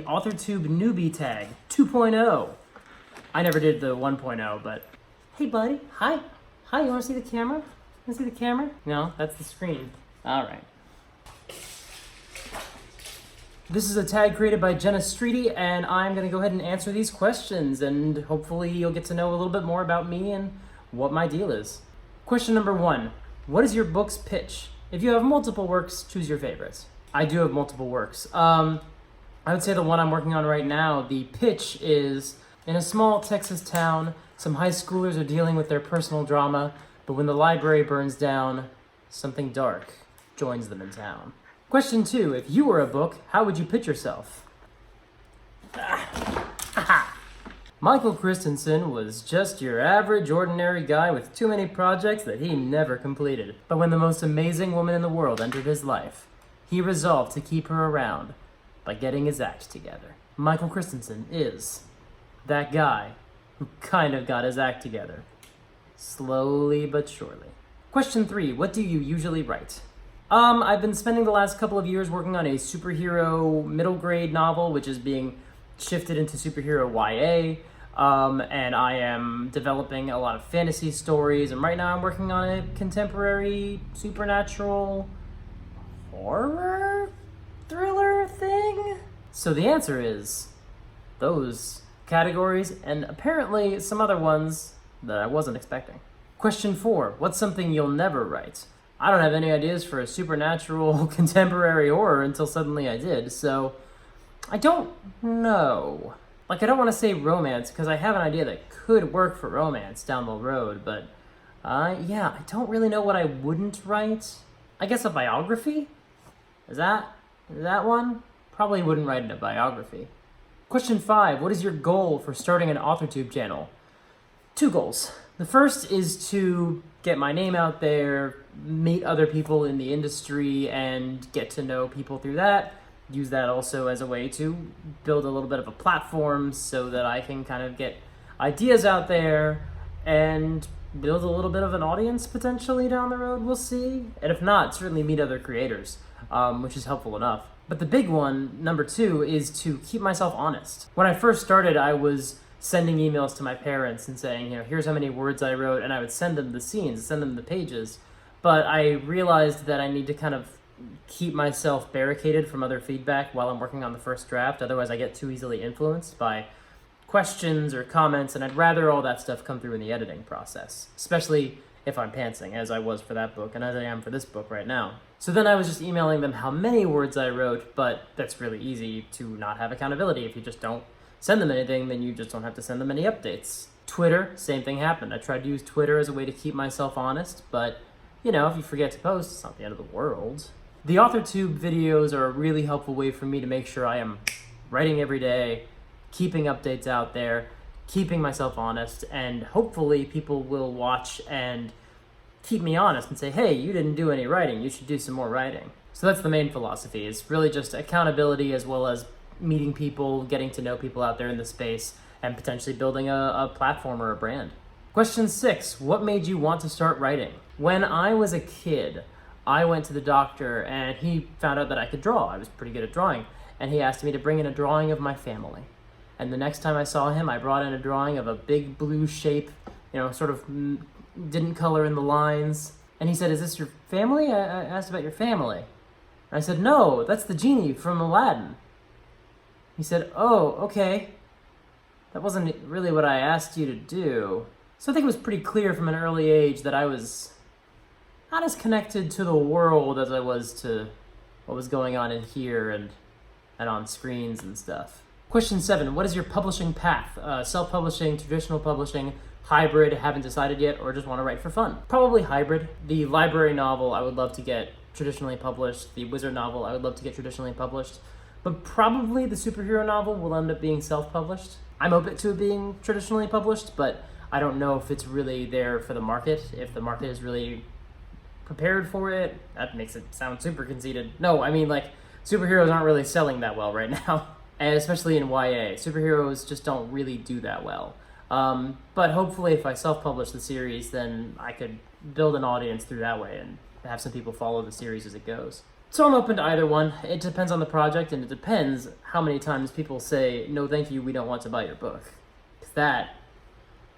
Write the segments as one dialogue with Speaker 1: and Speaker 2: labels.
Speaker 1: the Authortube Newbie tag 2.0. I never did the 1.0, but hey buddy, hi. Hi, you wanna see the camera? You wanna see the camera? No, that's the screen. All right. This is a tag created by Jenna Streety, and I'm gonna go ahead and answer these questions, and hopefully you'll get to know a little bit more about me and what my deal is. Question number 1, what is your book's pitch? If you have multiple works, choose your favorites. I do have multiple works. I would say the one I'm working on right now, the pitch is, in a small Texas town, some high schoolers are dealing with their personal drama, but when the library burns down, something dark joins them in town. Question 2, if you were a book, how would you pitch yourself? Michael Christensen was just your average, ordinary guy with too many projects that he never completed. But when the most amazing woman in the world entered his life, he resolved to keep her around by getting his act together. Michael Christensen is that guy who kind of got his act together. Slowly but surely. Question 3, what do you usually write? I've been spending the last couple of years working on a superhero middle grade novel, which is being shifted into superhero YA. And I am developing a lot of fantasy stories, and right now I'm working on a contemporary supernatural horror thriller thing. So the answer is those categories, and apparently some other ones that I wasn't expecting. Question 4, what's something you'll never write? I don't have any ideas for a supernatural contemporary horror until suddenly I did, so I don't know. Like, I don't want to say romance because I have an idea that could work for romance down the road, but yeah, I don't really know what I wouldn't write. I guess a biography? Is that one? Probably wouldn't write a biography. Question 5, what is your goal for starting an Authortube channel? 2 goals. The first is to get my name out there, meet other people in the industry, and get to know people through that. Use that also as a way to build a little bit of a platform so that I can kind of get ideas out there and build a little bit of an audience potentially down the road, we'll see. And if not, certainly meet other creators, which is helpful enough. But the big one, number 2, is to keep myself honest. When I first started, I was sending emails to my parents and saying, here's how many words I wrote, and I would send them the scenes, send them the pages. But I realized that I need to kind of keep myself barricaded from other feedback while I'm working on the first draft, otherwise I get too easily influenced by questions or comments, and I'd rather all that stuff come through in the editing process, especially if I'm pantsing, as I was for that book and as I am for this book right now. So then I was just emailing them how many words I wrote, but that's really easy to not have accountability. If you just don't send them anything, then you just don't have to send them any updates. Twitter, same thing happened. I tried to use Twitter as a way to keep myself honest, but if you forget to post, it's not the end of the world. The Authortube videos are a really helpful way for me to make sure I am writing every day, keeping updates out there, keeping myself honest, and hopefully people will watch and keep me honest and say, hey, you didn't do any writing, you should do some more writing. So that's the main philosophy, is really just accountability as well as meeting people, getting to know people out there in the space, and potentially building a platform or a brand. Question 6, what made you want to start writing? When I was a kid, I went to the doctor and he found out that I could draw. I was pretty good at drawing. And he asked me to bring in a drawing of my family. And the next time I saw him, I brought in a drawing of a big blue shape, sort of didn't color in the lines. And he said, is this your family? I asked about your family. And I said, no, that's the genie from Aladdin. He said, oh, okay. That wasn't really what I asked you to do. So I think it was pretty clear from an early age that I was not as connected to the world as I was to what was going on in here and on screens and stuff. Question 7, what is your publishing path? Self-publishing, traditional publishing, hybrid, haven't decided yet, or just want to write for fun? Probably hybrid. The library novel I would love to get traditionally published. The wizard novel I would love to get traditionally published. But probably the superhero novel will end up being self-published. I'm open to it being traditionally published, but I don't know if it's really there for the market, if the market is really prepared for it. That makes it sound super conceited. No, I mean, superheroes aren't really selling that well right now, and especially in YA. Superheroes just don't really do that well. But hopefully if I self-publish the series, then I could build an audience through that way and have some people follow the series as it goes. So I'm open to either one. It depends on the project, and it depends how many times people say, no thank you, we don't want to buy your book. 'Cause that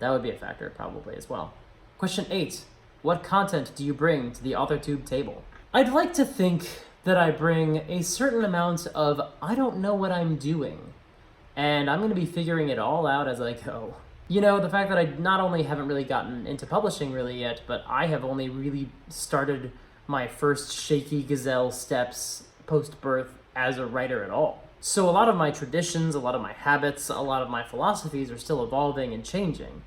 Speaker 1: would be a factor probably as well. Question 8. What content do you bring to the Authortube table? I'd like to think that I bring a certain amount of I don't know what I'm doing, and I'm going to be figuring it all out as I go. You know, the fact that I not only haven't really gotten into publishing really yet, but I have only really started my first shaky gazelle steps post-birth as a writer at all. So a lot of my traditions, a lot of my habits, a lot of my philosophies are still evolving and changing.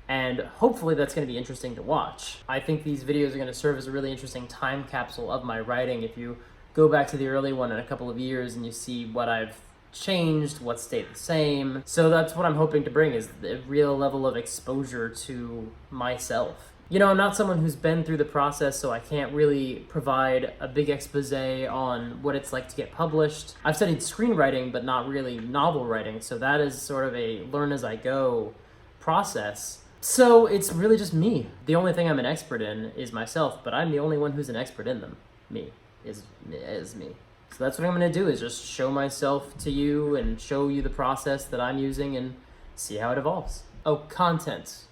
Speaker 1: And hopefully that's going to be interesting to watch. I think these videos are going to serve as a really interesting time capsule of my writing. If you go back to the early one in a couple of years and you see what I've changed, what stayed the same. So that's what I'm hoping to bring, is a real level of exposure to myself. You know, I'm not someone who's been through the process, so I can't really provide a big expose on what it's like to get published. I've studied screenwriting, but not really novel writing, so that is sort of a learn as I go process. So it's really just me. The only thing I'm an expert in is myself, but I'm the only one who's an expert in them. Me is me. So that's what I'm going to do, is just show myself to you and show you the process that I'm using and see how it evolves. Oh, content.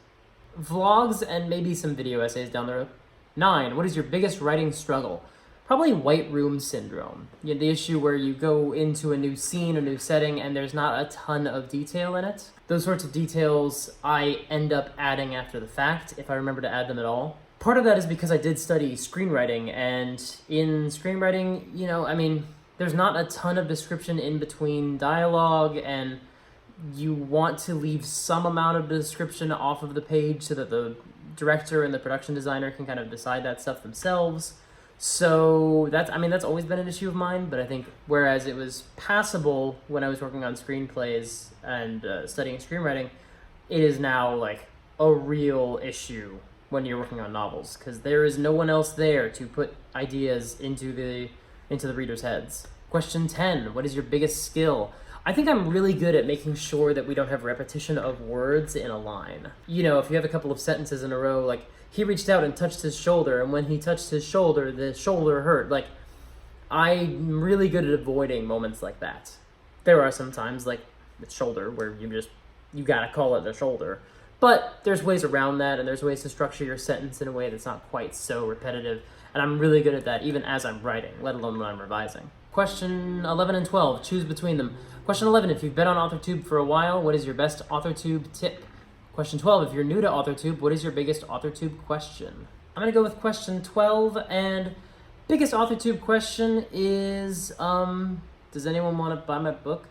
Speaker 1: Vlogs and maybe some video essays down the road. 9. What is your biggest writing struggle? Probably white room syndrome. You know, the issue where you go into a new scene, a new setting, and there's not a ton of detail in it. Those sorts of details I end up adding after the fact, if I remember to add them at all. Part of that is because I did study screenwriting, and in screenwriting, you know, I mean, there's not a ton of description in between dialogue, and you want to leave some amount of description off of the page so that the director and the production designer can kind of decide that stuff themselves. So that's always been an issue of mine, but I think whereas it was passable when I was working on screenplays and studying screenwriting, it is now like a real issue when you're working on novels, because there is no one else there to put ideas into the readers' heads. Question 10, what is your biggest skill? I think I'm really good at making sure that we don't have repetition of words in a line. You know, if you have a couple of sentences in a row, like, he reached out and touched his shoulder, and when he touched his shoulder, the shoulder hurt. Like, I'm really good at avoiding moments like that. There are some times, like the shoulder, where you gotta call it the shoulder. But there's ways around that, and there's ways to structure your sentence in a way that's not quite so repetitive. And I'm really good at that, even as I'm writing, let alone when I'm revising. Question 11 and 12, choose between them. Question 11, if you've been on Authortube for a while, what is your best Authortube tip? Question 12, if you're new to Authortube, what is your biggest Authortube question? I'm gonna go with question 12, and biggest Authortube question is, does anyone want to buy my book?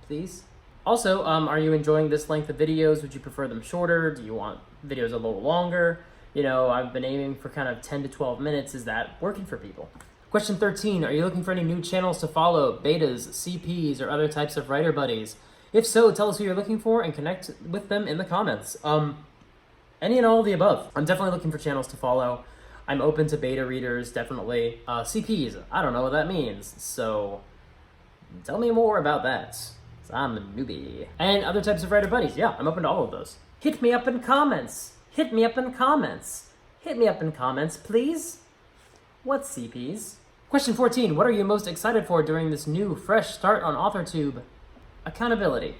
Speaker 1: Please? Also, are you enjoying this length of videos? Would you prefer them shorter? Do you want videos a little longer? You know, I've been aiming for kind of 10 to 12 minutes. Is that working for people? Question 13, are you looking for any new channels to follow, betas, CPs, or other types of writer buddies? If so, tell us who you're looking for and connect with them in the comments. Any and all of the above. I'm definitely looking for channels to follow. I'm open to beta readers, definitely. CPs, I don't know what that means, so tell me more about that. I'm a newbie. And other types of writer buddies, yeah, I'm open to all of those. Hit me up in comments. Hit me up in comments. Hit me up in comments, please. What's CPs? Question 14, what are you most excited for during this new, fresh start on Authortube? Accountability.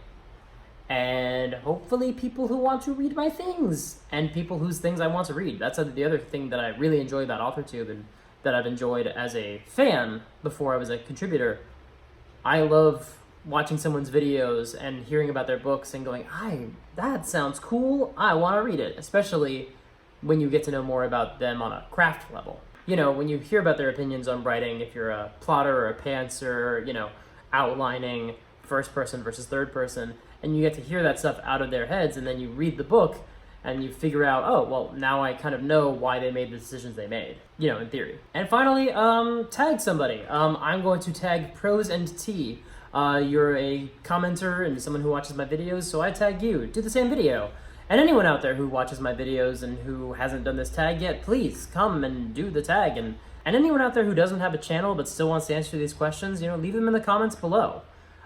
Speaker 1: And hopefully people who want to read my things, and people whose things I want to read. That's the other thing that I really enjoy about Authortube, and that I've enjoyed as a fan before I was a contributor. I love watching someone's videos and hearing about their books and going, that sounds cool, I want to read it, especially when you get to know more about them on a craft level. You know, when you hear about their opinions on writing, if you're a plotter or a pantser, you know, outlining first person versus third person, and you get to hear that stuff out of their heads, and then you read the book and you figure out, oh, well, now I kind of know why they made the decisions they made, you know, in theory. And finally, tag somebody. I'm going to tag Pros and T. You're a commenter and someone who watches my videos, so I tag you. Do the same video. And anyone out there who watches my videos and who hasn't done this tag yet, please come and do the tag. And anyone out there who doesn't have a channel but still wants to answer these questions, you know, leave them in the comments below.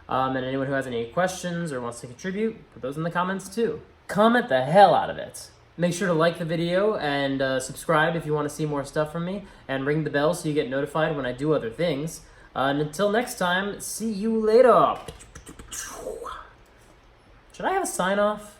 Speaker 1: And anyone who has any questions or wants to contribute, put those in the comments too. Comment the hell out of it. Make sure to like the video and subscribe if you want to see more stuff from me, and ring the bell so you get notified when I do other things. And until next time, see you later. Should I have a sign-off?